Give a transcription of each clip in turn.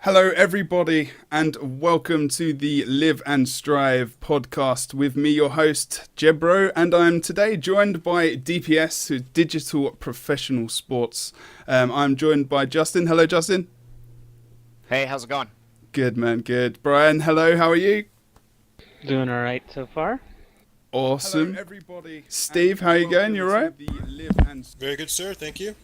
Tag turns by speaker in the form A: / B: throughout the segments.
A: Hello, everybody, and welcome to the Live and Strive podcast with me, your host, Jebro, and I'm today joined by DPS, who's Digital Professional Sports. I'm joined by Justin. Hello, Justin.
B: Hey, how's it going?
A: Good, man, good. Brian, hello, how are you?
C: Doing all right so far.
A: Awesome. Hello, everybody. Steve, how are you going? You all right?
D: Very good, sir. Thank you.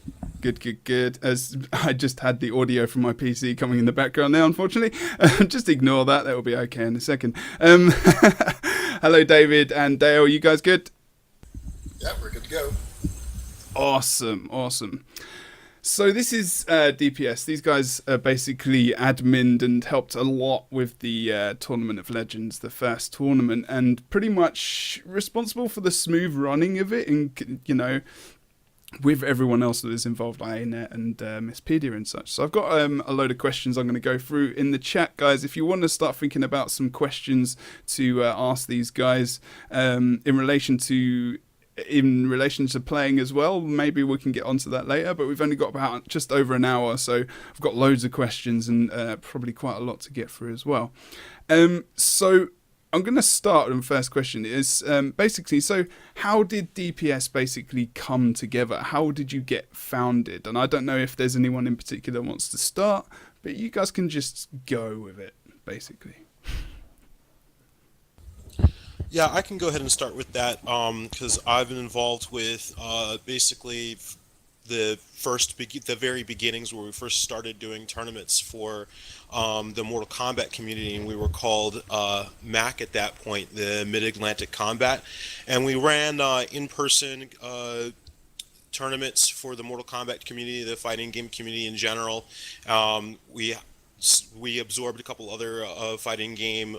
A: Good, good, good. As I just had the audio from my PC coming in the background now, unfortunately. Just ignore that. That will be okay in a second. Hello, David and Dale. You guys good?
D: Yeah, we're good to go.
A: Awesome, awesome. So this is DPS. These guys are basically adminned and helped a lot with the Tournament of Legends, the first tournament, and pretty much responsible for the smooth running of it and, you know, with everyone else that is involved, like ANET and Misspedia and such. So I've got a load of questions I'm going to go through in the chat, guys. If you want to start thinking about some questions to ask these guys in relation to playing as well, maybe we can get onto that later, but we've only got about just over an hour, so I've got loads of questions and probably quite a lot to get through as well. So I'm going to start with the first question is basically, so how did DPS basically come together? How did you get founded? And I don't know if there's anyone in particular that wants to start, but you guys can just go with it, basically.
D: Yeah, I can go ahead and start with that because I've been involved with basically the very beginnings where we first started doing tournaments for the Mortal Kombat community, and we were called MAC at that point, the Mid-Atlantic Combat, and we ran in-person tournaments for the Mortal Kombat community, the fighting game community in general. We absorbed a couple other fighting game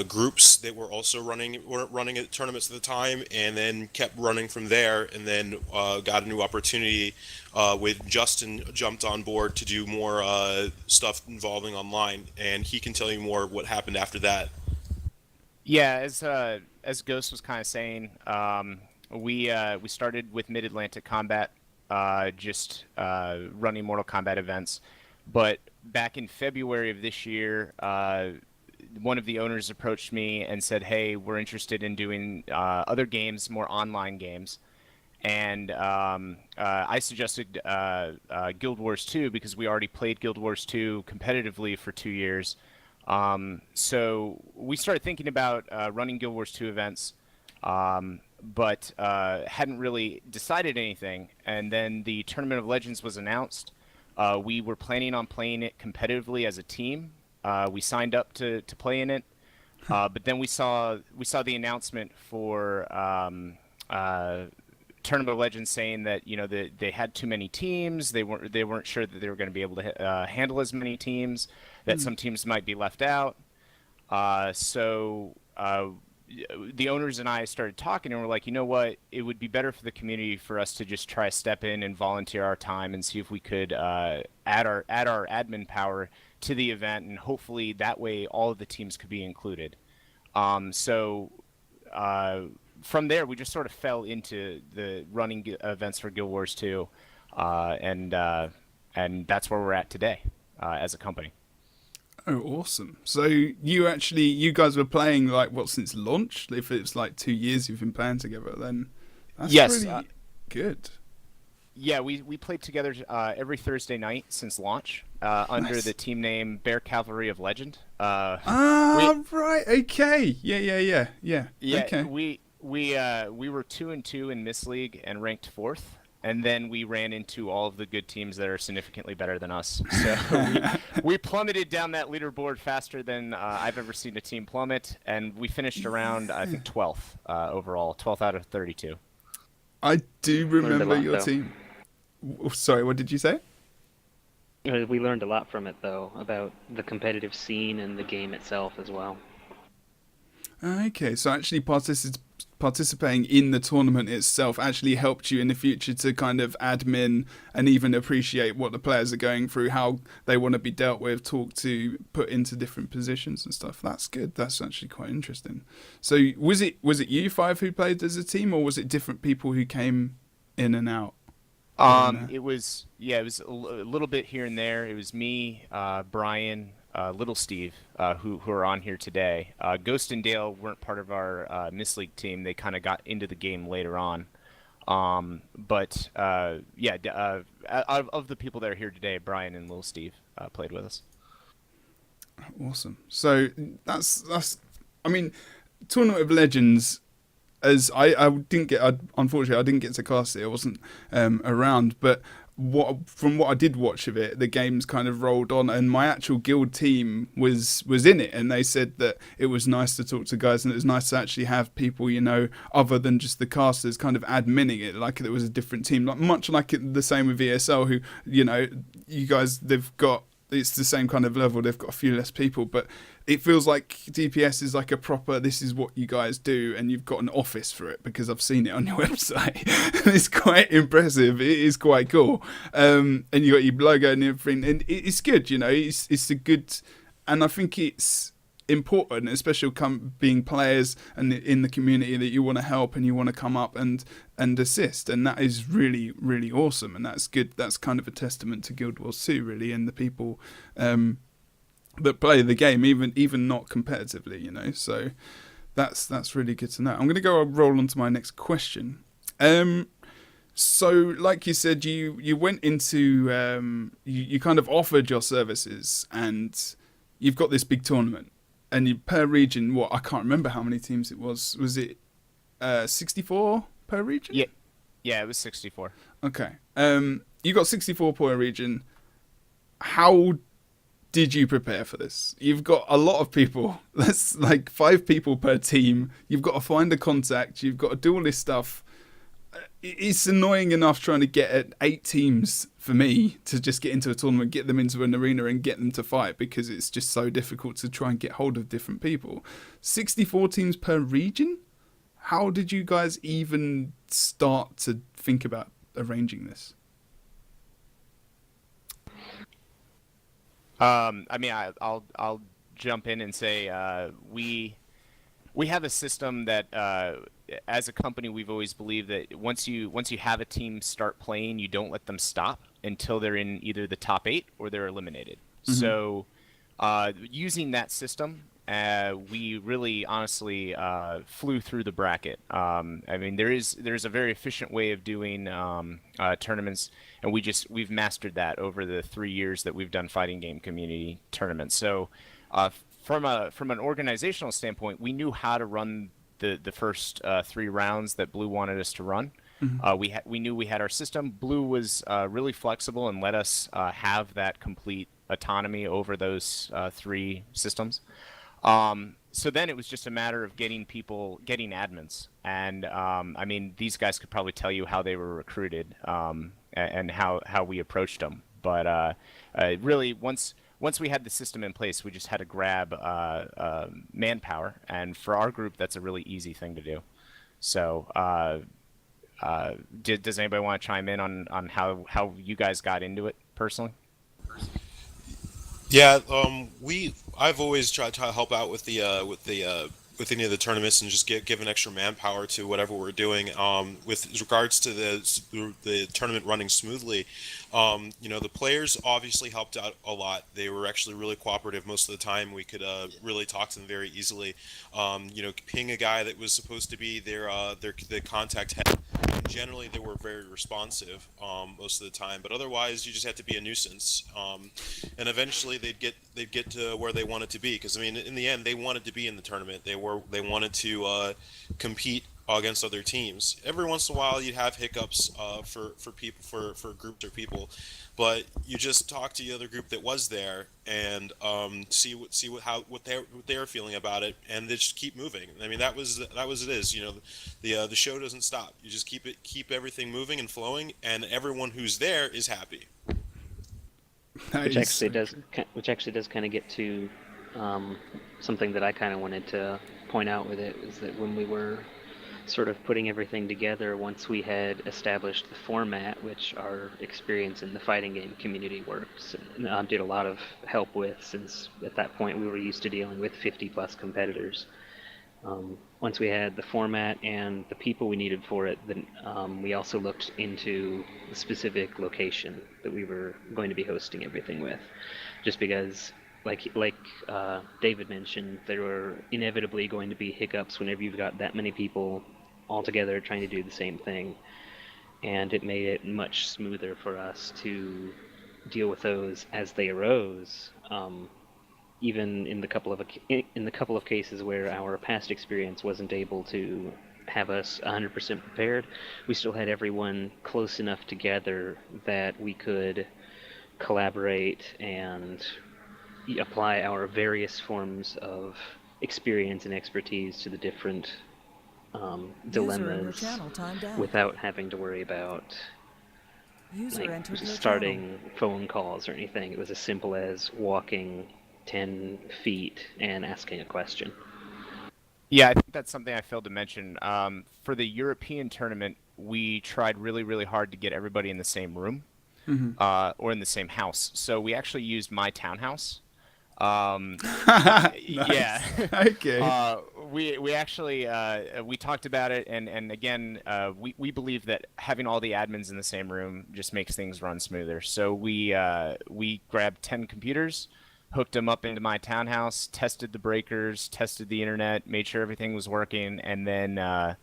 D: groups that were also running at tournaments at the time, and then kept running from there, and then got a new opportunity with Justin jumped on board to do more stuff involving online, and he can tell you more what happened after that.
B: Yeah, as Ghost was kind of saying, we started with Mid-Atlantic Combat, just running Mortal Kombat events, but back in February of this year, one of the owners approached me and said, "Hey, we're interested in doing other games, more online games." And I suggested Guild Wars 2 because we already played Guild Wars 2 competitively for 2 years. So we started thinking about running Guild Wars 2 events, but hadn't really decided anything. And then the Tournament of Legends was announced. We were planning on playing it competitively as a team. We signed up to play in it, but then we saw the announcement for Tournament of Legends saying that they had too many teams. They weren't sure that they were going to be able to handle as many teams. That some teams might be left out. So the owners and I started talking, and we're like, you know what? It would be better for the community for us to just try step in and volunteer our time and see if we could add our admin power to the event, and hopefully that way all of the teams could be included. So from there, we just sort of fell into the running events for Guild Wars 2, and that's where we're at today as a company.
A: Oh, awesome. So you guys were playing since launch? If it's like 2 years you've been playing together, then that's
B: yes,
A: really good.
B: Yeah, we played together every Thursday night since launch under the team name Bear Cavalry of Legend.
A: Right. Okay. Yeah. Okay.
B: We were 2-2 in Miss League and ranked 4th, and then we ran into all of the good teams that are significantly better than us. So we plummeted down that leaderboard faster than I've ever seen a team plummet, and we finished around I think 12th overall, 12th out of 32.
A: I do remember your team. Sorry, what did you say?
C: We learned a lot from it, though, about the competitive scene and the game itself as well.
A: Okay, so actually participating in the tournament itself actually helped you in the future to kind of admin and even appreciate what the players are going through, how they want to be dealt with, talk to, put into different positions and stuff. That's good. That's actually quite interesting. So was it you five who played as a team, or was it different people who came in and out? going?
B: It was a little bit here and there. It was me, Brian, Little Steve, who are on here today. Ghost and Dale weren't part of our Miss League team. They kind of got into the game later on. But yeah, of the people that are here today, Brian and Little Steve played with us.
A: Awesome. So that's. I mean, Tournament of Legends. As I didn't get, unfortunately, I didn't get to cast it. I wasn't around, but from what I did watch of it, the game's kind of rolled on, and my actual guild team was in it, and they said that it was nice to talk to guys, and it was nice to actually have people, other than just the casters, kind of adminning it, like there was a different team, like much like the same with ESL, who you guys, they've got. It's the same kind of level. They've got a few less people, but it feels like DPS is like a proper, this is what you guys do, and you've got an office for it, because I've seen it on your website. It's quite impressive. It is quite cool. And you got your logo and everything, and it's good, it's a good, and I think it's important, especially being players and in the community, that you want to help and you want to come up and assist, and that is really, really awesome, and that's good. That's kind of a testament to Guild Wars 2, really, and the people that play the game, even not competitively, so that's really good to know. I'm going to roll on to my next question. So like you said, you went into you kind of offered your services, and you've got this big tournament. And per region, I can't remember how many teams it was. Was it 64 per region?
B: Yeah, it was 64.
A: Okay. You got 64 per region. How did you prepare for this? You've got a lot of people. That's like 5 people per team. You've got to find a contact. You've got to do all this stuff. It's annoying enough trying to get at 8 teams for me to just get into a tournament, get them into an arena and get them to fight, because it's just so difficult to try and get hold of different people. 64 teams per region? How did you guys even start to think about arranging this?
B: I mean, I'll jump in and say we have a system that, as a company, we've always believed that once you have a team start playing, you don't let them stop until they're in either the top 8 or they're eliminated. Mm-hmm. So, using that system, we really honestly flew through the bracket. I mean, there's a very efficient way of doing tournaments, and we've mastered that over the 3 years that we've done fighting game community tournaments. So, from an organizational standpoint, we knew how to run the first 3 rounds that Blue wanted us to run. Mm-hmm. We knew we had our system. Blue was really flexible and let us have that complete autonomy over those 3 systems. So then it was just a matter of getting admins, and I mean, these guys could probably tell you how they were recruited and how we approached them. But really, once we had the system in place, we just had to grab manpower, and for our group, that's a really easy thing to do. So, does anybody want to chime in on how you guys got into it personally?
D: Yeah, I've always tried to help out with with any of the tournaments and just give an extra manpower to whatever we're doing. With regards to the tournament running smoothly, the players obviously helped out a lot. They were actually really cooperative most of the time. We could really talk to them very easily. Ping a guy that was supposed to be the contact head. Generally, they were very responsive most of the time, but otherwise, you just had to be a nuisance. And eventually, they'd get to where they wanted to be, because I mean, in the end, they wanted to be in the tournament. They wanted to compete against other teams. Every once in a while, you'd have hiccups for people for groups or people, but you just talk to the other group that was there and see what they're feeling about it, and they just keep moving. I mean, that was it is. The show doesn't stop. You just keep everything moving and flowing, and everyone who's there is happy.
C: Which actually does kind of get to something that I kind of wanted to point out with it, is that when we were sort of putting everything together, once we had established the format, which our experience in the fighting game community works, and did a lot of help with, since at that point we were used to dealing with 50 plus competitors. Once we had the format and the people we needed for it, then we also looked into the specific location that we were going to be hosting everything with. Just because, like David mentioned, there were inevitably going to be hiccups whenever you've got that many people all together trying to do the same thing. And it made it much smoother for us to deal with those as they arose. Even in the couple of cases where our past experience wasn't able to have us 100% prepared, we still had everyone close enough together that we could collaborate and apply our various forms of experience and expertise to the different dilemmas without having to worry about starting phone calls or anything. It was as simple as walking 10 feet and asking a question.
B: Yeah, I think that's something I failed to mention. For the European tournament, we tried really, really hard to get everybody in the same room or in the same house. So we actually used my townhouse. Yeah.
A: Okay.
B: We actually we talked about it, and again, we believe that having all the admins in the same room just makes things run smoother. So we grabbed 10 computers, hooked them up into my townhouse, tested the breakers, tested the internet, made sure everything was working, and then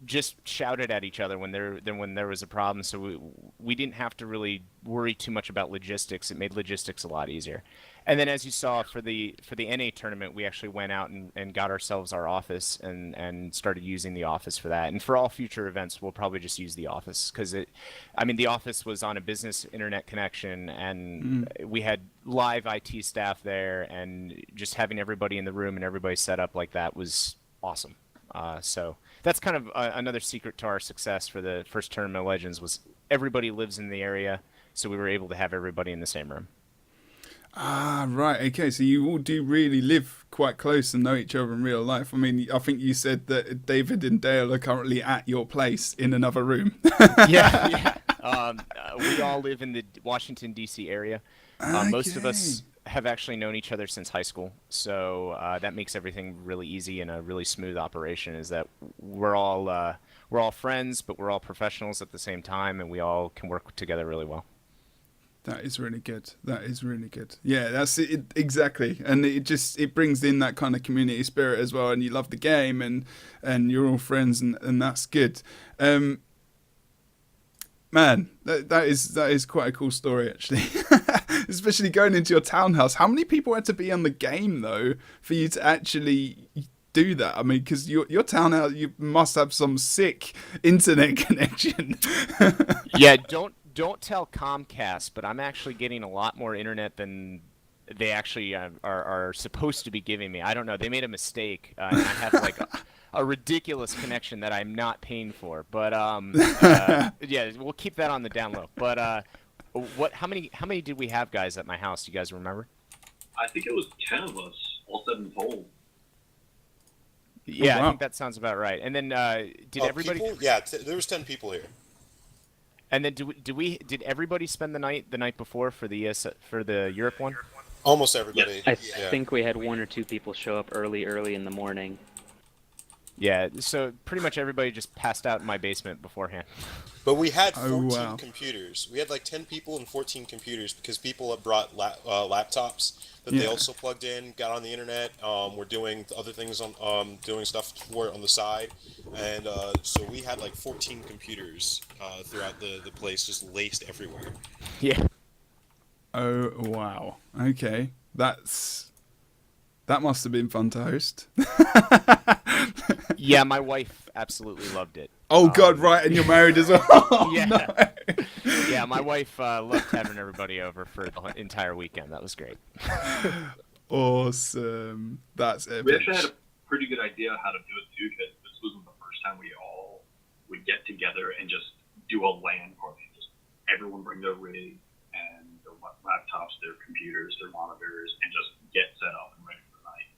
B: just shouted at each other when there was a problem. So we didn't have to really worry too much about logistics. It made logistics a lot easier. And then, as you saw for the NA tournament, we actually went out and got ourselves our office and started using the office for that. And for all future events, we'll probably just use the office because the office was on a business internet connection, and we had live IT staff there, and just having everybody in the room and everybody set up like that was awesome. So that's kind of another secret to our success for the first Tournament of Legends was everybody lives in the area, so we were able to have everybody in the same room.
A: Ah, right. Okay, so you all do really live quite close and know each other in real life. I mean, I think you said that David and Dale are currently at your place in another room.
B: Yeah. We all live in the Washington, D.C. area. Most of us have actually known each other since high school, so that makes everything really easy and a really smooth operation. Is that we're all friends, but we're all professionals at the same time, and we all can work together really well.
A: That is really good. Yeah, that's it exactly, and it brings in that kind of community spirit as well. And you love the game, and you're all friends, and that's good. Man, that is quite a cool story actually. Especially going into your townhouse. How many people had to be on the game though for you to actually do that? I mean, because your townhouse, you must have some sick internet connection.
B: Yeah, don't tell Comcast, but I'm actually getting a lot more internet than they actually are supposed to be giving me. I don't know. They made a mistake, and I have like a ridiculous connection that I'm not paying for. But yeah, we'll keep that on the down low. But how many did we have, guys, at my house? Do you guys remember?
E: I think it was 10 of us, all said and told.
B: Yeah,
A: oh, wow.
B: I think that sounds about right. And then did everybody?
D: People? Yeah, there was 10 people here.
B: And then did everybody spend the night before for the Europe one?
D: Almost everybody.
C: I think we had one or two people show up early in the morning.
B: Yeah, so pretty much everybody just passed out in my basement beforehand.
D: But we had 14 computers. We had like 10 people and 14 computers because people had brought laptops that they also plugged in, got on the internet. We're doing other things doing stuff for it on the side, and so we had like 14 computers throughout the place, just laced everywhere.
B: Yeah.
A: Oh wow. Okay, that must have been fun to host.
B: Yeah, my wife absolutely loved it.
A: Oh God, right, and you're married as well. Oh,
B: yeah,
A: no.
B: Yeah, my wife loved having everybody over for the entire weekend. That was great.
A: Awesome. That's epic.
E: We actually had a pretty good idea how to do it too, because this wasn't the first time we all would get together and just do a LAN party. Just everyone bring their rig and their laptops, their computers, their monitors, and just get set up and ready for the night.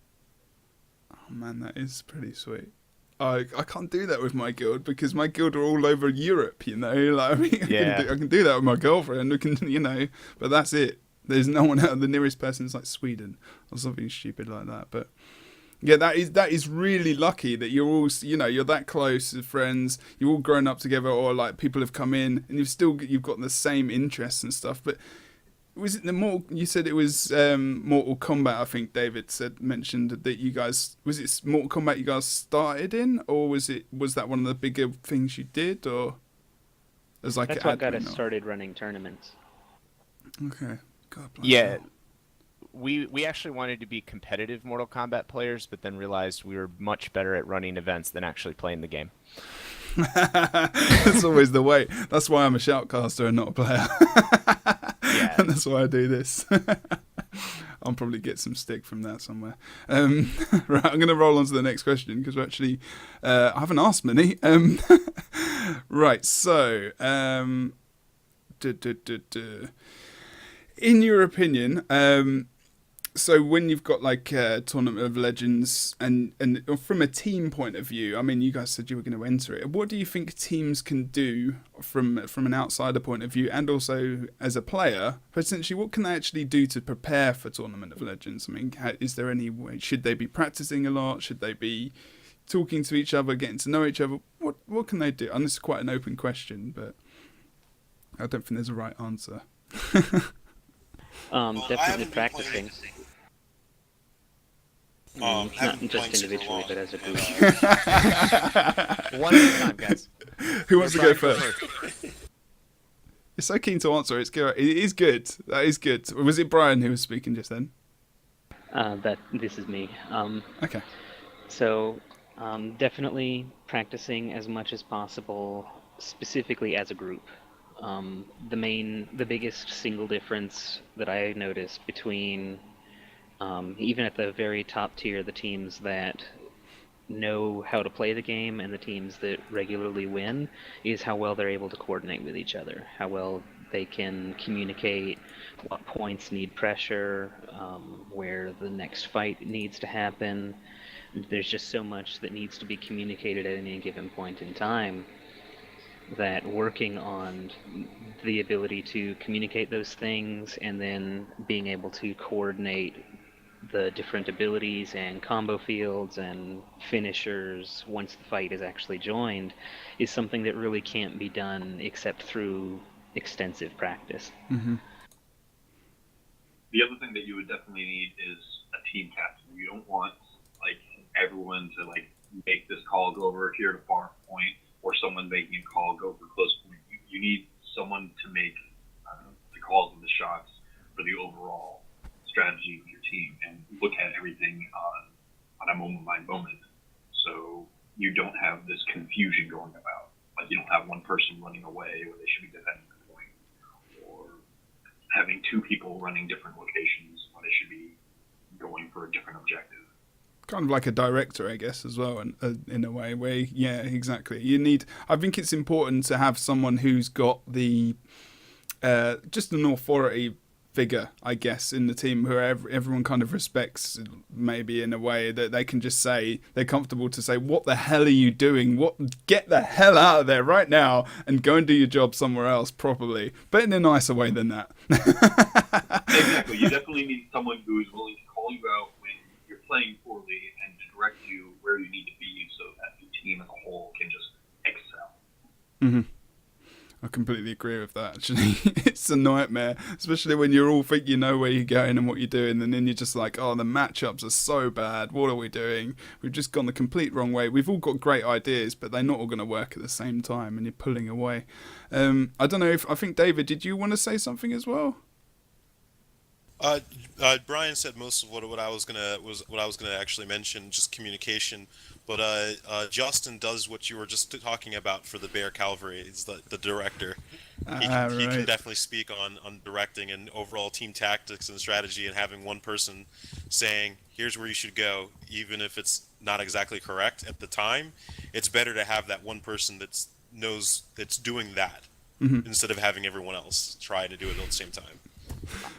A: Oh man, that is pretty sweet. I can't do that with my guild because my guild are all over Europe, you know. Like, I mean, I can do that with my girlfriend. We can, you know, but that's it. There's no one out. The nearest person is like Sweden or something stupid like that. But Yeah, that is really lucky that you're all, you're that close as friends. You're all grown up together, or like people have come in, and you've got the same interests and stuff. But was it you said it was Mortal Kombat? I think David mentioned that you guys, was it Mortal Kombat you guys started in, or was that one of the bigger things you did, or as like
C: that's what got us started running tournaments.
A: Okay, God bless.
B: Yeah. We actually wanted to be competitive Mortal Kombat players, but then realized we were much better at running events than actually playing the game.
A: That's always the way. That's why I'm a shoutcaster and not a player.
B: Yeah.
A: And that's why I do this. I'll probably get some stick from that somewhere. Right, I'm going to roll on to the next question because I haven't asked many. Right, so in your opinion, so when you've got like a Tournament of Legends and from a team point of view, I mean, you guys said you were going to enter it. What do you think teams can do from an outsider point of view, and also as a player, potentially, what can they actually do to prepare for Tournament of Legends? I mean, is there any way? Should they be practicing a lot? Should they be talking to each other, getting to know each other? What can they do? And this is quite an open question, but I don't think there's a right answer.
C: Definitely practicing. Not just individually, but as a group.
B: One at a time, guys.
A: Who wants to go first? You're so keen to answer. It is good. That is good. Was it Brian who was speaking just then?
C: This is me.
A: Okay.
C: So, definitely practicing as much as possible, specifically as a group. The biggest single difference that I noticed between even at the very top tier, the teams that know how to play the game and the teams that regularly win, is how well they're able to coordinate with each other, how well they can communicate, what points need pressure, where the next fight needs to happen. There's just so much that needs to be communicated at any given point in time, that working on the ability to communicate those things and then being able to coordinate the different abilities and combo fields and finishers once the fight is actually joined is something that really can't be done except through extensive practice.
A: Mm-hmm.
E: The other thing that you would definitely need is a team captain. You don't want like everyone to like make this call go over here to far point, or someone making a call go for close point. You need someone to make the calls and the shots for the overall strategy of your team and look at everything on a moment by moment. So you don't have this confusion going about. Like you don't have one person running away where they should be defending the point, or having two people running different locations when they should be going for a different objective.
A: Kind of like a director, I guess, as well, in a way. Where, yeah, exactly. I think it's important to have someone who's got the just an authority figure, I guess, in the team, who everyone kind of respects, maybe in a way that they can just say, they're comfortable to say, what the hell are you doing? Get the hell out of there right now and go and do your job somewhere else properly, but in a nicer way than that.
E: Exactly. You definitely need someone who is willing to call you out when you're playing poorly and to direct you where you need to be so that the team as a whole can just excel.
A: Mm-hmm. I completely agree with that, actually. It's a nightmare, especially when you all think you know where you're going and what you're doing, and then you're just like, oh, the matchups are so bad. What are we doing? We've just gone the complete wrong way. We've all got great ideas, but they're not all going to work at the same time, and you're pulling away. I don't know I think, David, did you want to say something as well?
D: Brian said most of what I was gonna actually mention, just communication. But Justin does what you were just talking about for the Bear Cavalry. He's the director. He can definitely speak on directing and overall team tactics and strategy, and having one person saying, "Here's where you should go," even if it's not exactly correct at the time. It's better to have that one person that's doing that, mm-hmm. instead of having everyone else try to do it at the same time.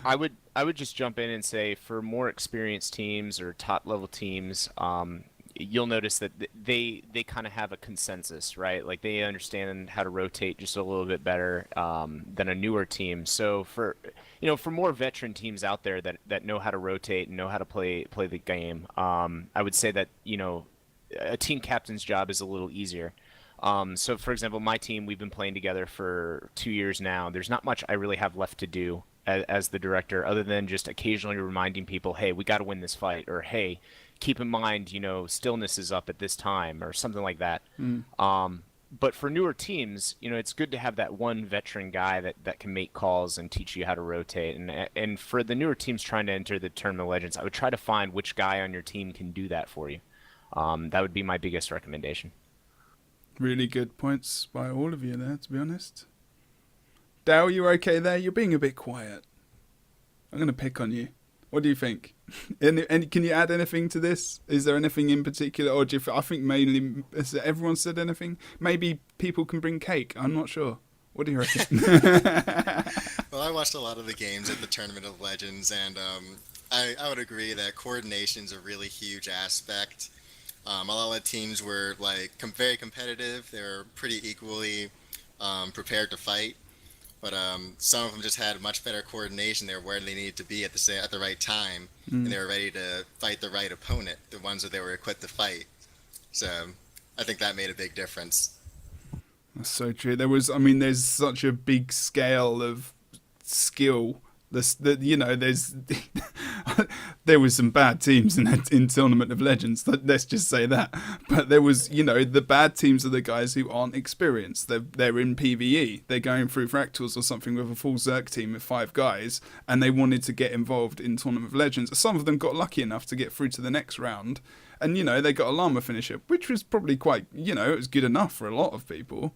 B: I would just jump in and say, for more experienced teams or top level teams, you'll notice that they kind of have a consensus, right? Like they understand how to rotate just a little bit better than a newer team. So for more veteran teams out there that know how to rotate and know how to play the game, I would say that a team captain's job is a little easier. So, for example, my team, we've been playing together for 2 years now. There's not much I really have left to do as the director, other than just occasionally reminding people, hey, we got to win this fight, or hey, keep in mind, stillness is up at this time, or something like that. But for newer teams, it's good to have that one veteran guy that can make calls and teach you how to rotate. And for the newer teams trying to enter the Tournament of Legends, I would try to find which guy on your team can do that for you. That would be my biggest recommendation.
A: Really good points by all of you there, to be honest. Dale, you okay there? You're being a bit quiet. I'm going to pick on you. What do you think? And can you add anything to this? Is there anything in particular? Or do you, I think mainly, has everyone said anything? Maybe people can bring cake. I'm not sure. What do you reckon?
F: Well, I watched a lot of the games at the Tournament of Legends, and I would agree that coordination is a really huge aspect. A lot of the teams were very competitive. They were pretty equally prepared to fight, but some of them just had much better coordination. They were where they needed to be at the right time, and they were ready to fight the right opponent, the ones that they were equipped to fight. So I think that made a big difference.
A: That's so true. There's such a big scale of skill. There was some bad teams in Tournament of Legends. Let's just say that. But there was, the bad teams are the guys who aren't experienced. They're in PvE. They're going through fractals or something with a full Zerg team of 5 guys, and they wanted to get involved in Tournament of Legends. Some of them got lucky enough to get through to the next round, and they got a llama finisher, which was probably quite, it was good enough for a lot of people.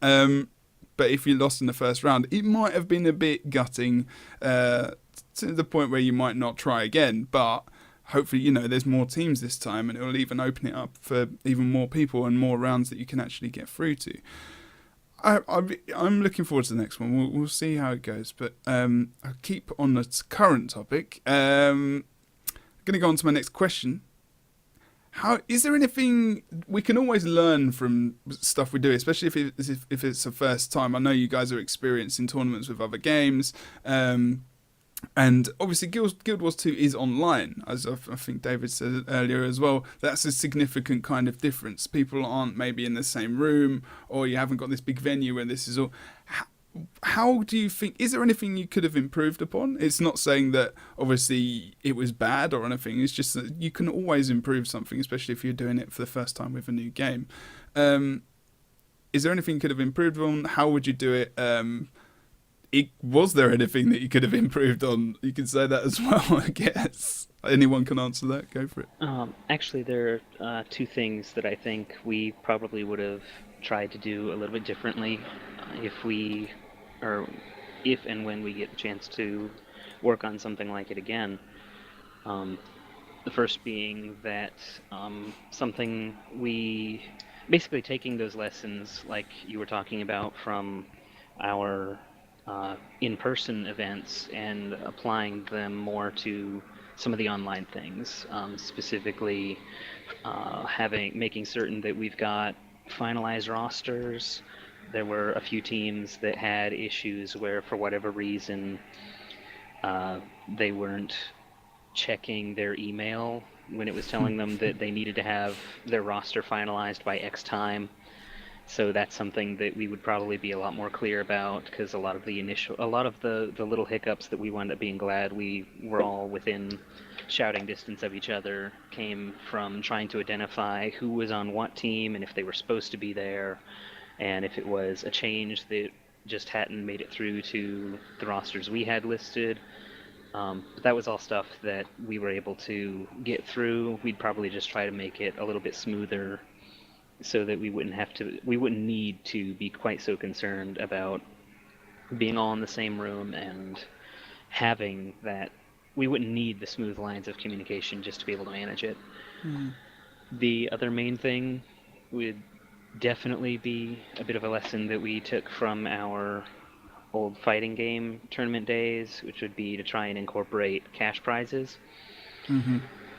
A: But if you lost in the first round, it might have been a bit gutting to the point where you might not try again. But hopefully, there's more teams this time, and it will even open it up for even more people and more rounds that you can actually get through to. I'm looking forward to the next one. We'll see how it goes. But I'll keep on the current topic. I'm going to go on to my next question. Is there anything we can always learn from stuff we do, especially if it's the first time? I know you guys are experienced in tournaments with other games, and obviously Guild Wars 2 is online, as I think David said earlier as well. That's a significant kind of difference. People aren't maybe in the same room, or you haven't got this big venue where this is all. How do you think, is there anything you could have improved upon? It's not saying that obviously it was bad or anything, it's just that you can always improve something, especially if you're doing it for the first time with a new game. Is there anything you could have improved on? How would you do it? Was there anything that you could have improved on? You can say that as well, I guess. Anyone can answer that, go for it.
C: Actually, there are 2 things that I think we probably would have tried to do a little bit differently if and when we get a chance to work on something like it again. The first being that something we basically taking those lessons like you were talking about from our in-person events and applying them more to some of the online things, specifically making certain that we've got finalized rosters. There were a few teams that had issues where, for whatever reason, they weren't checking their email when it was telling them that they needed to have their roster finalized by X time. So that's something that we would probably be a lot more clear about, because a lot of the little hiccups that we wound up being glad we were all within shouting distance of each other came from trying to identify who was on what team and if they were supposed to be there, and if it was a change that just hadn't made it through to the rosters we had listed. But that was all stuff that we were able to get through. We'd probably just try to make it a little bit smoother so that we wouldn't need to be quite so concerned about being all in the same room and having that. We wouldn't need the smooth lines of communication just to be able to manage it. The other main thing would definitely be a bit of a lesson that we took from our old fighting game tournament days, which would be to try and incorporate cash prizes.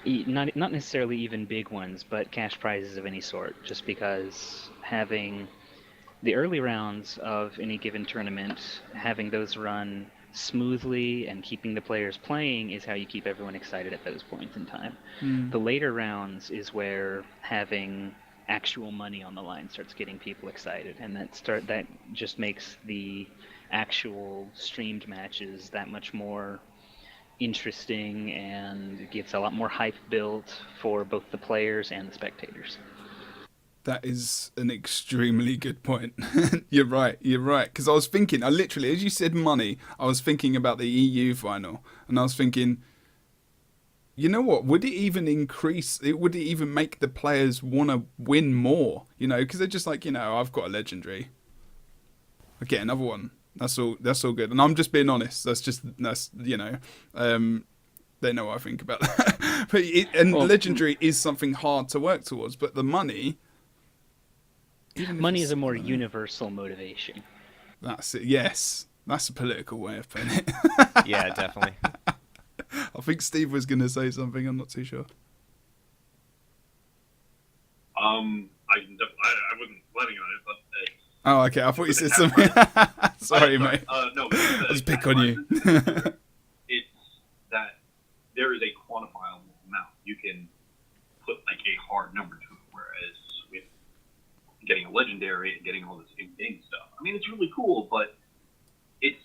C: not necessarily even big ones, but cash prizes of any sort, just because having the early rounds of any given tournament, having those run smoothly and keeping the players playing is how you keep everyone excited at those points in time.
A: Mm.
C: The later rounds is where having actual money on the line starts getting people excited, and that just makes the actual streamed matches that much more interesting and gets a lot more hype built for both the players and the spectators.
A: That is an extremely good point. You're right. Because I was thinking, I literally, as you said money, I was thinking about the EU final. And I was thinking, you know what? Would it even increase, would it even make the players want to win more? Because they're just like, I've got a legendary. I get another one. That's all good. And I'm just being honest. They know what I think about that. But legendary is something hard to work towards. But the money...
C: Money is a more universal motivation.
A: That's it. Yes, that's a political way of putting it.
B: Yeah, definitely.
A: I think Steve was going to say something. I'm not too sure.
E: I wasn't planning on it, but
A: oh, okay. I thought you said something. Sorry, mate.
E: No,
A: I'll just pick on you.
E: It's that there is a quantifiable amount. You can put like a hard number to it, whereas with getting a legendary and getting all this in-game stuff, I mean, it's really cool, but it's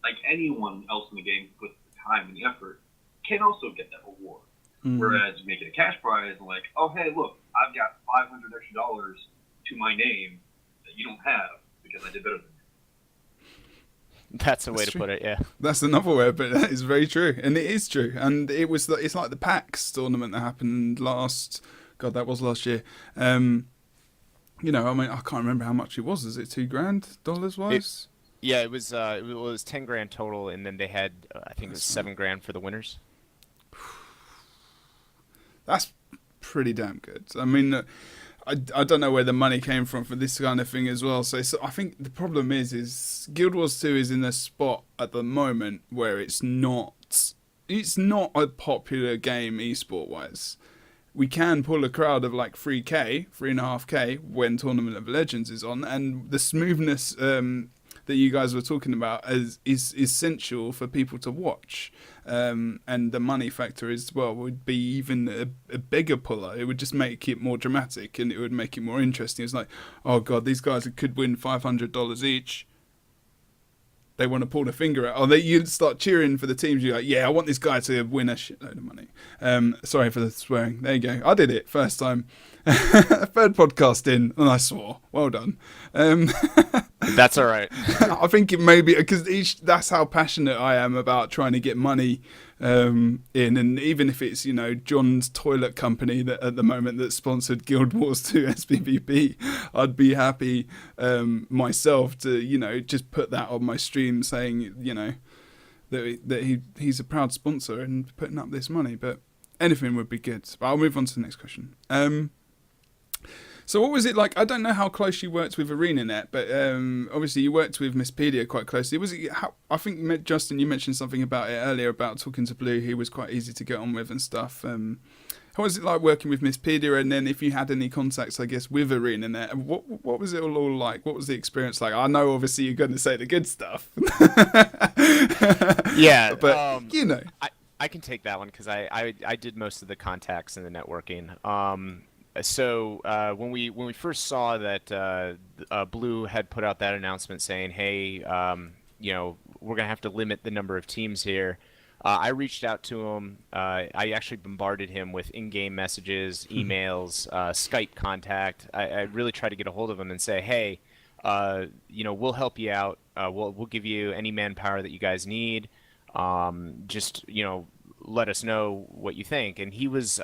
E: like anyone else in the game who puts the time and the effort can also get that reward. Mm. Whereas you make it a cash prize, and like, oh, hey, look, I've got $500 extra to my name that you don't have because I did better than you.
B: That's a way to put it, yeah.
A: That's another way, but that is very true, and it is true. And it's like the PAX tournament that happened last year. I mean, I can't remember how much it was. Is it $2,000 wise?
B: Yeah, it was 10 grand total, and then they had I think it was 7 grand for the winners. That's
A: pretty damn good. I mean, I don't know where the money came from for this kind of thing as well. So I think the problem is Guild Wars 2 is in a spot at the moment where it's not a popular game esport wise. We can pull a crowd of like 3.5K when Tournament of Legends is on, and the smoothness that you guys were talking about is essential for people to watch. And the money factor as well would be even a bigger puller. It would just make it more dramatic, and it would make it more interesting. It's like, oh god, these guys could win $500 each. They want to pull the finger out. Or you'd start cheering for the teams. You're like, yeah, I want this guy to win a shitload of money. Sorry for the swearing. There you go. I did it first time. Third podcast in, and I swore. Well done.
B: That's all right.
A: I think it may be because that's how passionate I am about trying to get money in, and even if it's John's toilet company that at the moment that sponsored Guild Wars 2 Spvp, I'd be happy myself to just put that on my stream saying that he's a proud sponsor and putting up this money. But anything would be good. But I'll move on to the next question. So what was it like? I don't know how close you worked with ArenaNet, but obviously you worked with Misspedia quite closely. Was it? I think Justin, you mentioned something about it earlier about talking to Blue. He was quite easy to get on with and stuff. How was it like working with Misspedia? And then if you had any contacts, I guess, with ArenaNet, what was it all like? What was the experience like? I know obviously you're going to say the good stuff.
B: Yeah,
A: but
B: I can take that one because I did most of the contacts and the networking. So when we first saw that Blue had put out that announcement saying, "Hey, we're gonna have to limit the number of teams here," I reached out to him. I actually bombarded him with in-game messages, emails, Skype contact. I really tried to get a hold of him and say, "Hey, we'll help you out. We'll give you any manpower that you guys need. Just let us know what you think." And he was,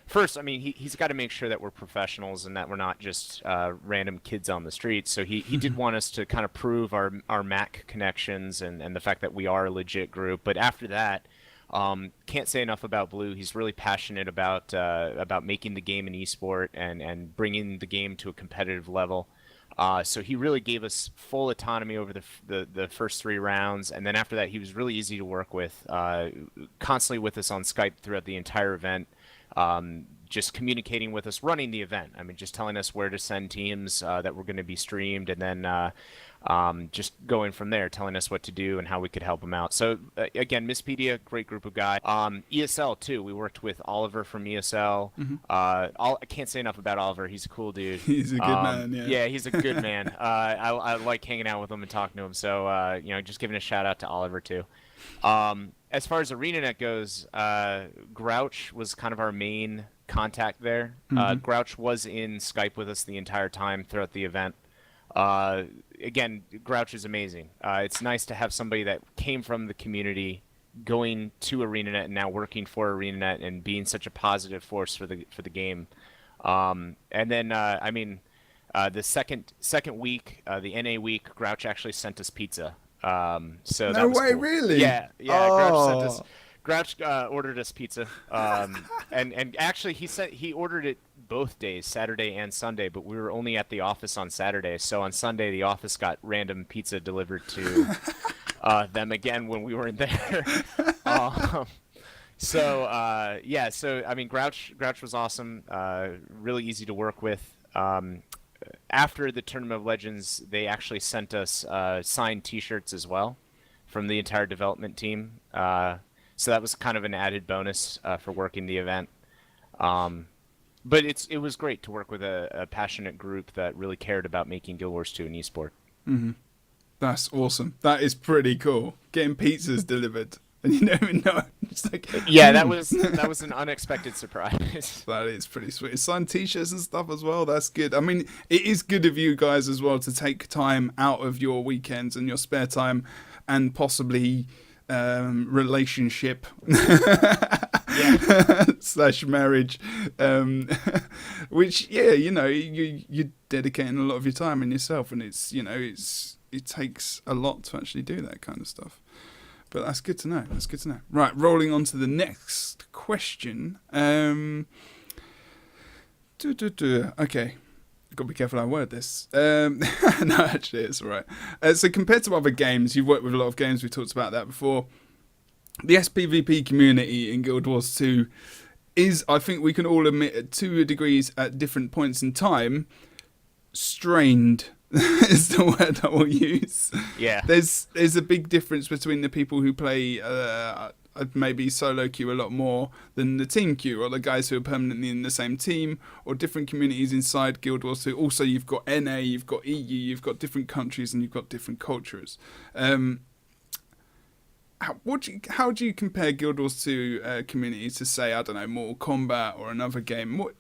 B: first, I mean, he's got to make sure that we're professionals and that we're not just random kids on the streets. So he did want us to kind of prove our Mac connections and the fact that we are a legit group. But after that, can't say enough about Blue. He's really passionate about making the game an esport and bringing the game to a competitive level. So he really gave us full autonomy over the first 3 rounds, and then after that, he was really easy to work with. Constantly with us on Skype throughout the entire event, just communicating with us, running the event. I mean, just telling us where to send teams that were going to be streamed, and then just going from there, telling us what to do and how we could help them out. So again, Misspedia, great group of guys. ESL too. We worked with Oliver from ESL. I can't say enough about Oliver. He's a cool dude.
A: He's a good man. Yeah.
B: Yeah, he's a good man. I like hanging out with him and talking to him. So just giving a shout out to Oliver too. As far as ArenaNet goes, Grouch was kind of our main contact there. Grouch was in Skype with us the entire time throughout the event. Again, Grouch is amazing. It's nice to have somebody that came from the community going to ArenaNet and now working for ArenaNet and being such a positive force for the game. And then the second week, the NA week, Grouch actually sent us pizza. So
A: No
B: that was
A: way,
B: cool.
A: really?
B: Yeah.
A: Oh.
B: Grouch ordered us pizza, and actually he ordered it both days, Saturday and Sunday, but we were only at the office on Saturday, so on Sunday the office got random pizza delivered to them again when we weren't there. So I mean, Grouch was awesome, really easy to work with. After the Tournament of Legends, they actually sent us signed T-shirts as well from the entire development team. So that was kind of an added bonus for working the event. But it was great to work with a passionate group that really cared about making Guild Wars 2 an esport.
A: That's awesome. That is pretty cool. Getting pizzas delivered. And you don't even know. It's like,
B: yeah, that was an unexpected surprise.
A: That is pretty sweet. Signed T-shirts and stuff as well. That's good. I mean, it is good of you guys as well to take time out of your weekends and your spare time and possibly relationship slash marriage, which you're dedicating a lot of your time in yourself, and it takes a lot to actually do that kind of stuff. But that's good to know. Right, rolling on to the next question. Okay. I've got to be careful how I word this. No, actually, it's all right. So compared to other games, you've worked with a lot of games. We talked about that before. The SPVP community in Guild Wars 2 is, I think we can all admit, to a degree at different points in time, strained. Is the word I will use.
B: Yeah.
A: There's a big difference between the people who play maybe solo queue a lot more than the team queue, or the guys who are permanently in the same team, or different communities inside Guild Wars 2. Also, you've got NA, you've got EU, you've got different countries, and you've got different cultures. How do you compare Guild Wars 2 community to, say, I don't know, Mortal Kombat or another game? What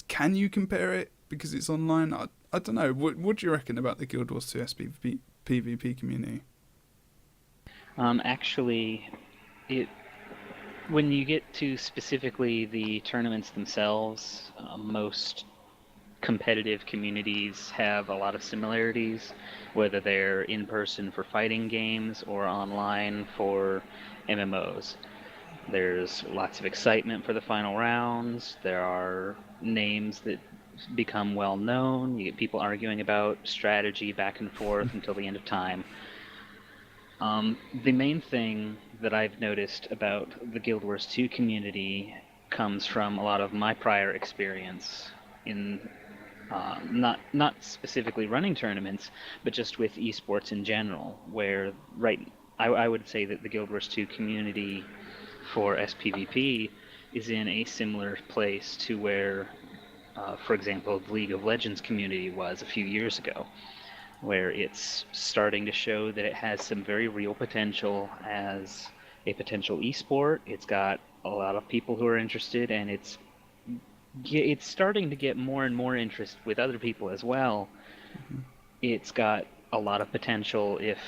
A: can you compare it because it's online? I don't know. What do you reckon about the Guild Wars 2 SPVP PvP community?
C: Actually, when you get to specifically the tournaments themselves, most competitive communities have a lot of similarities, whether they're in person for fighting games or online for MMOs. There's lots of excitement for the final rounds. There are names that become well known. You get people arguing about strategy back and forth until the end of time. The main thing that I've noticed about the Guild Wars 2 community comes from a lot of my prior experience in not specifically running tournaments, but just with esports in general, where I would say that the Guild Wars 2 community for SPVP is in a similar place to where, for example, the League of Legends community was a few years ago, where it's starting to show that it has some very real potential as a potential esport. It's got a lot of people who are interested, and it's starting to get more and more interest with other people as well. Mm-hmm. It's got a lot of potential if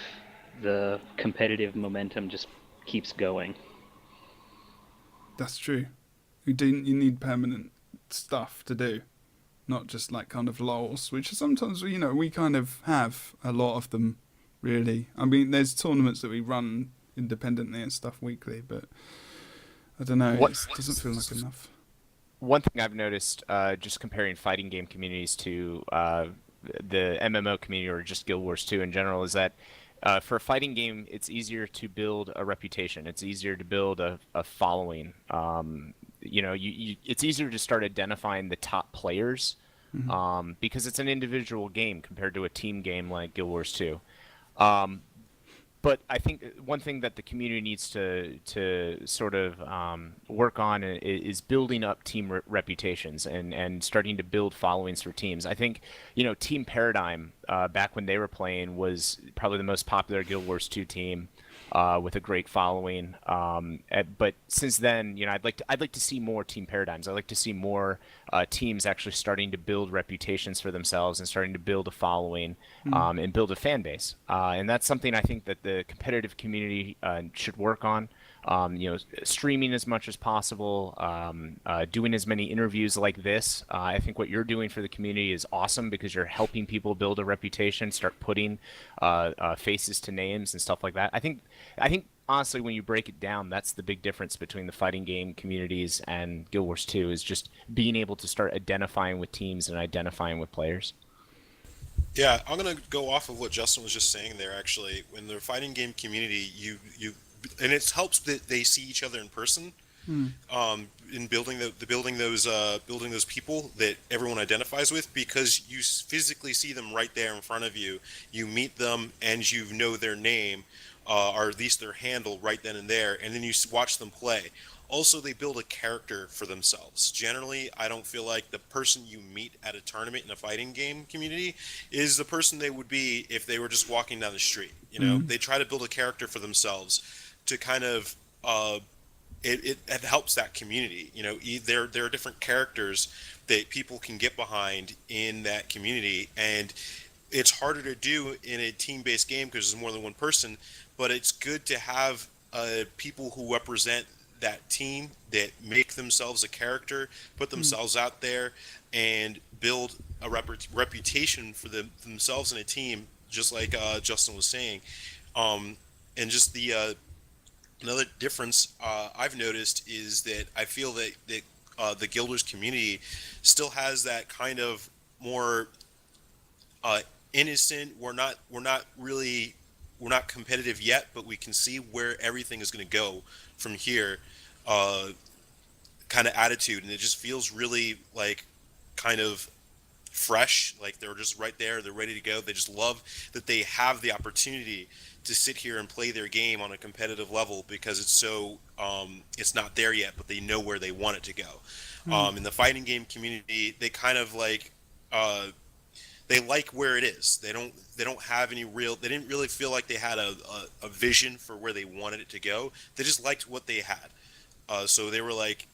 C: the competitive momentum just keeps going.
A: That's true. You need permanent stuff to do, not just like kind of lulls, which sometimes we kind of have a lot of them, really. I mean, there's tournaments that we run independently and stuff weekly, but I don't know. It doesn't feel like enough.
B: One thing I've noticed, just comparing fighting game communities to the MMO community or just Guild Wars 2 in general is that for a fighting game, it's easier to build a reputation. It's easier to build a following. It's easier to start identifying the top players because it's an individual game compared to a team game like Guild Wars 2. But I think one thing that the community needs to sort of work on is building up team reputations and starting to build followings for teams. I think, Team Paradigm back when they were playing was probably the most popular Guild Wars 2 team with a great following. But since then, I'd like to see more Team Paradigms. I'd like to see more teams actually starting to build reputations for themselves and starting to build a following and build a fan base. And that's something I think that the competitive community should work on. Streaming as much as possible, doing as many interviews like this. I think what you're doing for the community is awesome because you're helping people build a reputation, start putting faces to names and stuff like that. I think honestly, when you break it down, that's the big difference between the fighting game communities and Guild Wars 2 is just being able to start identifying with teams and identifying with players.
D: Yeah, I'm gonna go off of what Justin was just saying there. Actually, when the fighting game community, and it helps that they see each other in person. In building building those people that everyone identifies with, because you physically see them right there in front of you. You meet them and you know their name, or at least their handle right then and there, and then you watch them play. Also, they build a character for themselves. Generally, I don't feel like the person you meet at a tournament in a fighting game community is the person they would be if they were just walking down the street. They try to build a character for themselves to kind of it helps that community. There are different characters that people can get behind in that community, and it's harder to do in a team-based game because there's more than one person. But it's good to have people who represent that team, that make themselves a character, put themselves out there, and build a reputation for themselves in a team, just like Justin was saying. And just another difference I've noticed is that I feel that the Guilders community still has that kind of more innocent. We're not competitive yet, but we can see where everything is going to go from here. Kind of attitude, and it just feels really like kind of fresh. Like they're just right there. They're ready to go. They just love that they have the opportunity to sit here and play their game on a competitive level because it's so it's not there yet, but they know where they want it to go. In the fighting game community, they kind of like they like where it is. They don't have any real. They didn't really feel like they had a vision for where they wanted it to go. They just liked what they had. So they were like,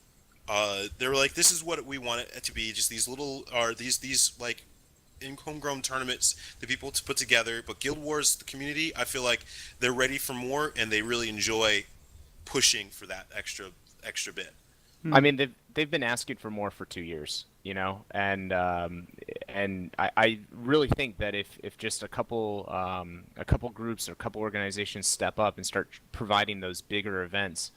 D: this is what we want it to be. Just these little, or these like in homegrown tournaments that people to put together. But Guild Wars, the community, I feel like they're ready for more, and they really enjoy pushing for that extra bit.
B: I mean, they've been asking for more for 2 years, and I really think that if just a couple groups or a couple organizations step up and start providing those bigger events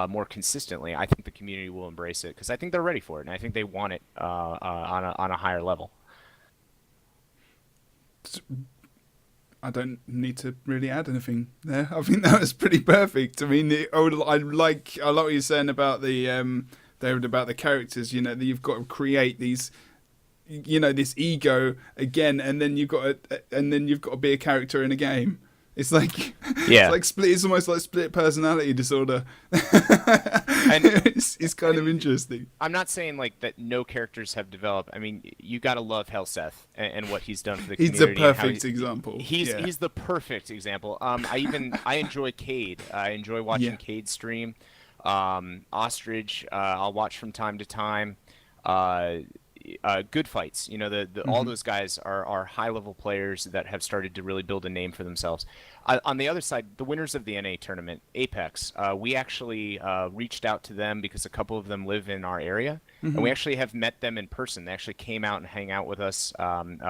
B: more consistently, I think the community will embrace it because I think they're ready for it, and I think they want it on a higher level.
A: I don't need to really add anything there. I think that was pretty perfect. I mean, I like what you're saying about about the characters. That you've got to create these, this ego again, and then you've got to be a character in a game. It's like it's almost like split personality disorder. And it's kind of interesting.
B: I'm not saying like that no characters have developed. I mean, you got to love Helseth and what he's done for the community.
A: He's the perfect example.
B: He's the perfect example. I enjoy Cade. I enjoy watching Cade stream. Ostrich, I'll watch from time to time. Good fights. All those guys are high level players that have started to really build a name for themselves. On the other side, the winners of the NA tournament, Apex, we actually reached out to them because a couple of them live in our area, and we actually have met them in person. They actually came out and hang out with us.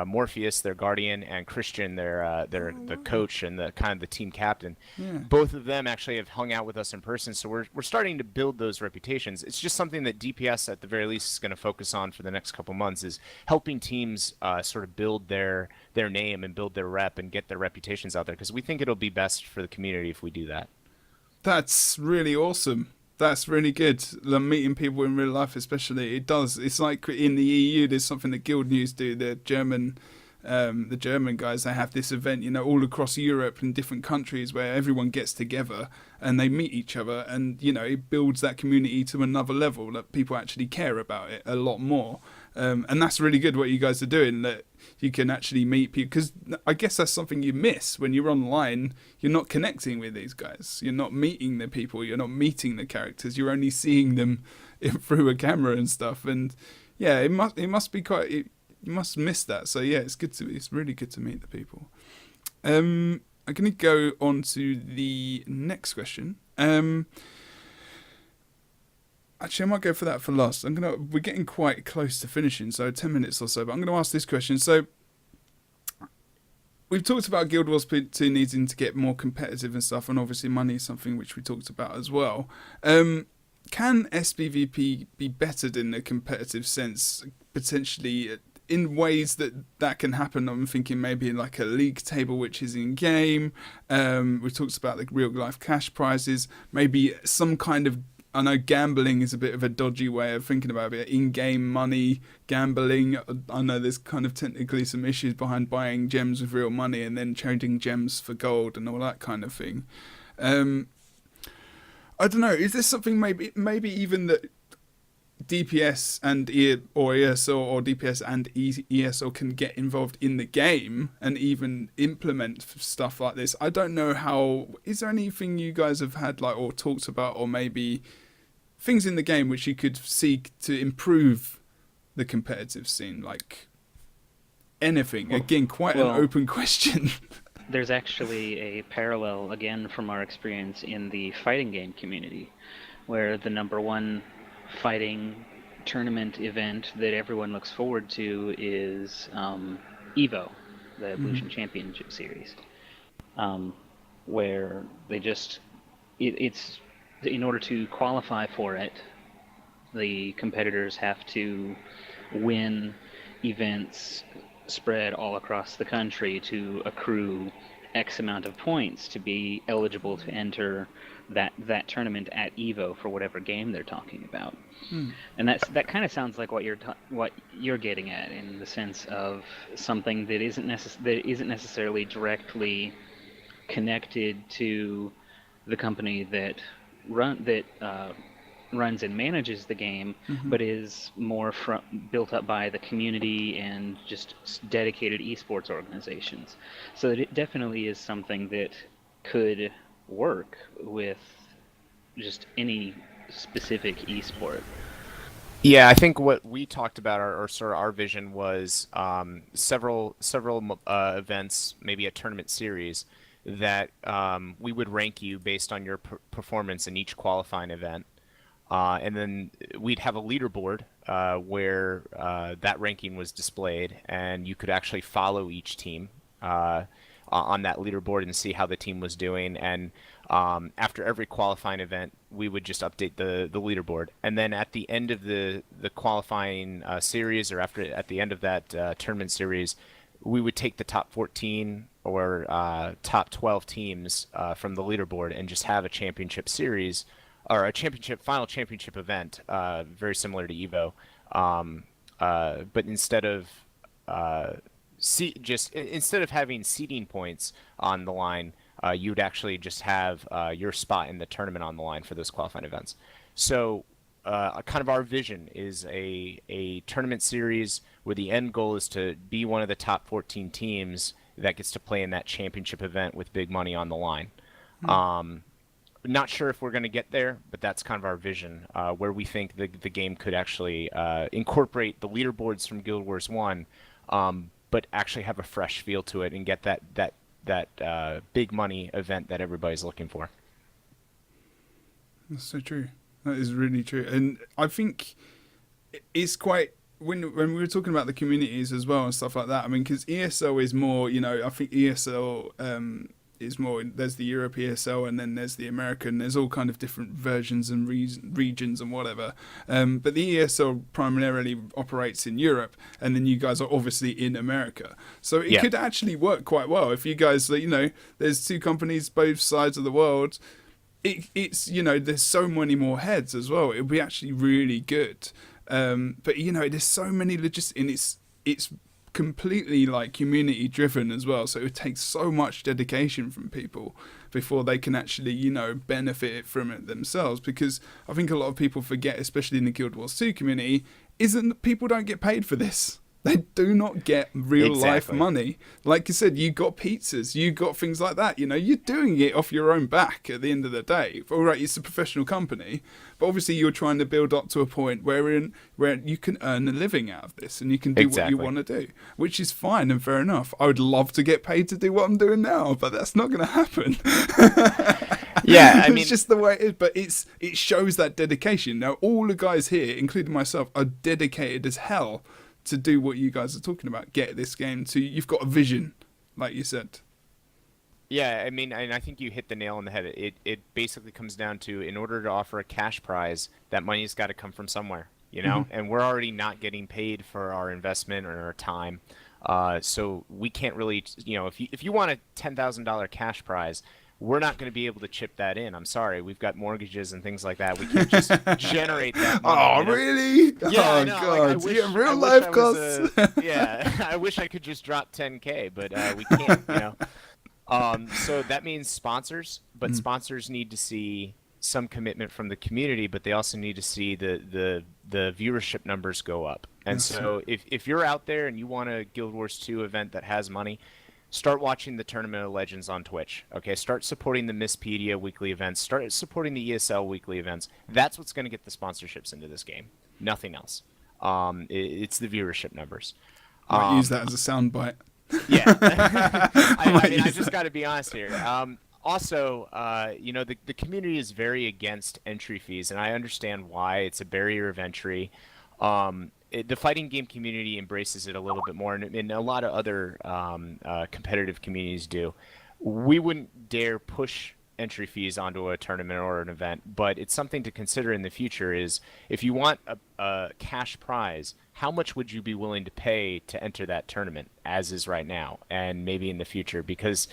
B: Morpheus, their guardian, and Christian, their the coach and the kind of the team captain.
A: Yeah.
B: Both of them actually have hung out with us in person, so we're starting to build those reputations. It's just something that DPS at the very least is going to focus on for the next couple months, is helping teams sort of build their name and build their rep and get their reputations out there, because we think it'll be best for the community if we do that.
A: That's really awesome. That's really good. Like, meeting people in real life, especially, it does. It's like in the EU, there's something that Guild News do. The German guys, they have this event, you know, all across Europe and different countries where everyone gets together and they meet each other, and you know, it builds that community to another level. That people actually care about it a lot more. And that's really good what you guys are doing, that you can actually meet people, because I guess that's something you miss when you're online. You're not connecting with these guys, you're not meeting the people, you're not meeting the characters, you're only seeing them through a camera and stuff. And yeah, it must be quite, you must miss that. So yeah, it's really good to meet the people. I'm going to go on to the next question. Actually, I might go for that for last. We're getting quite close to finishing, so 10 minutes or so, but I'm going to ask this question. So, we've talked about Guild Wars 2 needing to get more competitive and stuff, and obviously money is something which we talked about as well. Can SPVP be bettered in a competitive sense, potentially, in ways that can happen? I'm thinking maybe like a league table which is in-game. We talked about the real-life cash prizes, maybe some kind of, I know gambling is a bit of a dodgy way of thinking about it. In-game money, gambling. I know there's kind of technically some issues behind buying gems with real money and then trading gems for gold and all that kind of thing. I don't know. Is there something maybe even that DPS and ESL or DPS and ESL can get involved in the game and even implement stuff like this? I don't know how. Is there anything you guys have had like or talked about, or maybe things in the game which you could seek to improve the competitive scene, like anything? Again, quite an open question.
C: There's actually a parallel, again, from our experience in the fighting game community, where the number one fighting tournament event that everyone looks forward to is EVO, the Evolution Championship Series, where they just, it's in order to qualify for it, the competitors have to win events spread all across the country to accrue X amount of points to be eligible to enter that tournament at EVO for whatever game they're talking about. And that kind of sounds like what you're getting at, in the sense of something that isn't necessarily directly connected to the company that runs and manages the game, but is more built up by the community and just dedicated esports organizations. So it definitely is something that could work with just any specific esport.
B: Yeah, I think what we talked about, or sort of our vision, was several events, maybe a tournament series, that we would rank you based on your performance in each qualifying event. And then we'd have a leaderboard where that ranking was displayed, and you could actually follow each team on that leaderboard and see how the team was doing. And after every qualifying event, we would just update the leaderboard. And then at the end of the qualifying series, or at the end of that tournament series, we would take the top 14 or top 12 teams from the leaderboard and just have a championship series, or a final championship event, very similar to EVO. But instead of instead of having seeding points on the line, you'd actually just have your spot in the tournament on the line for those qualifying events. So kind of our vision is a tournament series where the end goal is to be one of the top 14 teams that gets to play in that championship event with big money on the line. Not sure if we're going to get there, but that's kind of our vision, where we think the game could actually incorporate the leaderboards from Guild Wars 1, but actually have a fresh feel to it and get big money event that everybody's looking for.
A: That's so true. That is really true. And I think it's quite, when we were talking about the communities as well and stuff like that, I mean, because ESL is more, I think ESL is more, there's the Europe ESL and then there's the American, there's all kind of different versions and regions and whatever. But the ESL primarily operates in Europe, and then you guys are obviously in America. So it could actually work quite well if you guys, there's two companies both sides of the world. It's there's so many more heads as well. It would be actually really good. But there's so many logistics, and it's completely like community driven as well. So it takes so much dedication from people before they can actually benefit from it themselves. Because I think a lot of people forget, especially in the Guild Wars 2 community, isn't that people don't get paid for this. They do not get real life money. Like you said, you got pizzas, you got things like that. You're doing it off your own back at the end of the day. All right, it's a professional company, but obviously you're trying to build up to a point where you can earn a living out of this and you can do what you want to do, which is fine and fair enough. I would love to get paid to do what I'm doing now, but that's not going to happen.
B: Yeah, I mean,
A: it's just the way it is. But it shows that dedication. Now, all the guys here, including myself, are dedicated as hell to do what you guys are talking about. Get this game to, you've got a vision, like you said.
B: Yeah, I mean, and I think you hit the nail on the head. It basically comes down to, in order to offer a cash prize, that money's got to come from somewhere, and we're already not getting paid for our investment or our time. So we can't really, if you want a $10,000 cash prize, we're not going to be able to chip that in. I'm sorry. We've got mortgages and things like that. We can't just generate that money.
A: Really?
B: Yeah,
A: oh, God.
B: Like,
A: real life costs.
B: I wish I could just drop 10K, but we can't, So that means sponsors, but sponsors need to see some commitment from the community, but they also need to see the viewership numbers go up. And so if you're out there and you want a Guild Wars 2 event that has money, start watching the Tournament of Legends on Twitch. Okay, start supporting the Misspedia weekly events. Start supporting the ESL weekly events. That's what's going to get the sponsorships into this game. Nothing else. It's the viewership numbers.
A: Might use that as a soundbite.
B: Yeah, I mean, I just got to be honest here. Also, the community is very against entry fees, and I understand why. It's a barrier of entry. The fighting game community embraces it a little bit more, and a lot of other competitive communities do. We wouldn't dare push entry fees onto a tournament or an event, but it's something to consider in the future. Is if you want a cash prize, how much would you be willing to pay to enter that tournament, as is right now, and maybe in the future? Because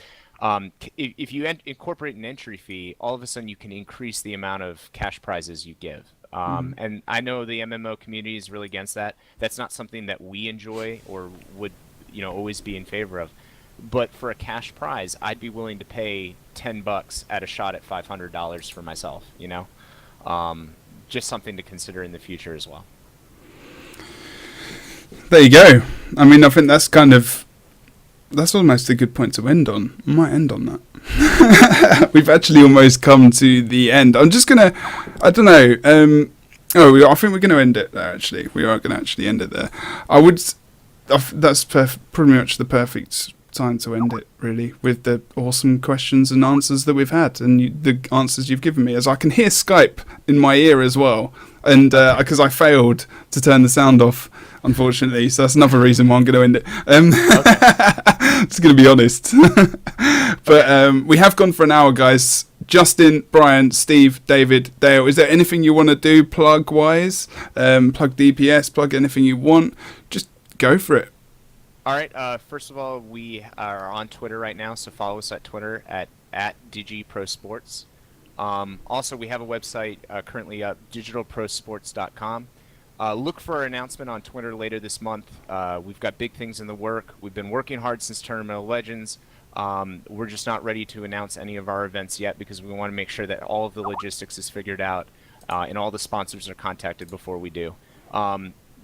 B: if you incorporate an entry fee, all of a sudden you can increase the amount of cash prizes you give. And I know the MMO community is really against that. That's not something that we enjoy or would, always be in favor of. But for a cash prize, I'd be willing to pay $10 at a shot at $500 for myself. Just something to consider in the future as well.
A: There you go. I mean, I think that's almost a good point to end on. I might end on that. We've actually almost come to the end. I'm just gonna, I don't know. I think we're going to end it there. Actually, we are going to actually end it there. That's pretty much the perfect time to end it, really, with the awesome questions and answers that we've had, and the answers you've given me. As I can hear Skype in my ear as well, and because I failed to turn the sound off, unfortunately, so that's another reason why I'm going to end it. Just going to be honest. But we have gone for an hour, guys. Justin, Brian, Steve, David, Dale, is there anything you want to do plug-wise? Plug DPS, plug anything you want. Just go for it.
B: All right. First of all, we are on Twitter right now, so follow us at Twitter at DigiProSports. Also, we have a website currently up, digitalprosports.com. Look for our announcement on Twitter later this month. We've got big things in the work. We've been working hard since Tournament of Legends. We're just not ready to announce any of our events yet because we want to make sure that all of the logistics is figured out and all the sponsors are contacted before we do.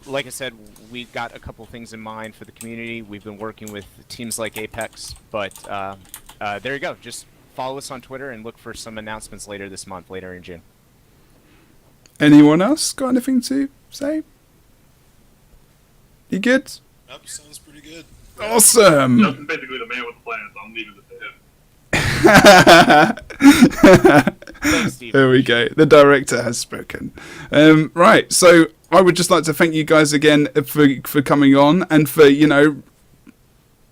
B: Like I said, we've got a couple things in mind for the community. We've been working with teams like Apex, but there you go. Just follow us on Twitter and look for some announcements later this month, later in June. Anyone else got anything to say? You good?
D: Yep, sounds pretty good.
A: Awesome.
E: Justin's basically the man with the plan, so I'm leaving it to him.
B: Thanks, Steve.
A: There we go. The director has spoken. Right, so I would just like to thank you guys again for coming on and for,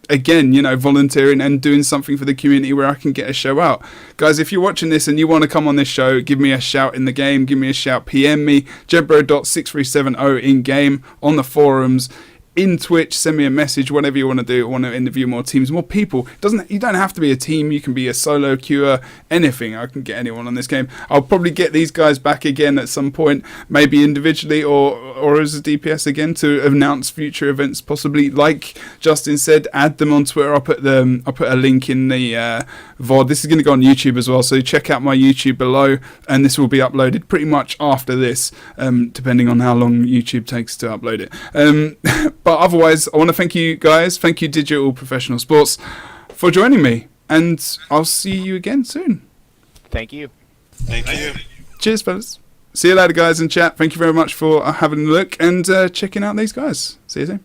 A: again, volunteering and doing something for the community where I can get a show out. Guys, if you're watching this and you want to come on this show, give me a shout in the game, give me a shout, PM me, Jebro.6370 in game, on the forums, in Twitch, send me a message, whatever you want to do. I want to interview more teams, more people. You don't have to be a team. You can be a solo queuer, anything. I can get anyone on this game. I'll probably get these guys back again at some point, maybe individually or as a DPS again, to announce future events. Possibly, like Justin said, add them on Twitter. I'll put a link in the VOD. This is going to go on YouTube as well, so check out my YouTube below, and this will be uploaded pretty much after this, depending on how long YouTube takes to upload it. But otherwise, I want to thank you guys, thank you Digital Professional Sports for joining me, and I'll see you again soon.
B: Thank you.
D: Thank you.
A: Cheers, fellas. See you later, guys in chat. Thank you very much for having a look and checking out these guys. See you soon.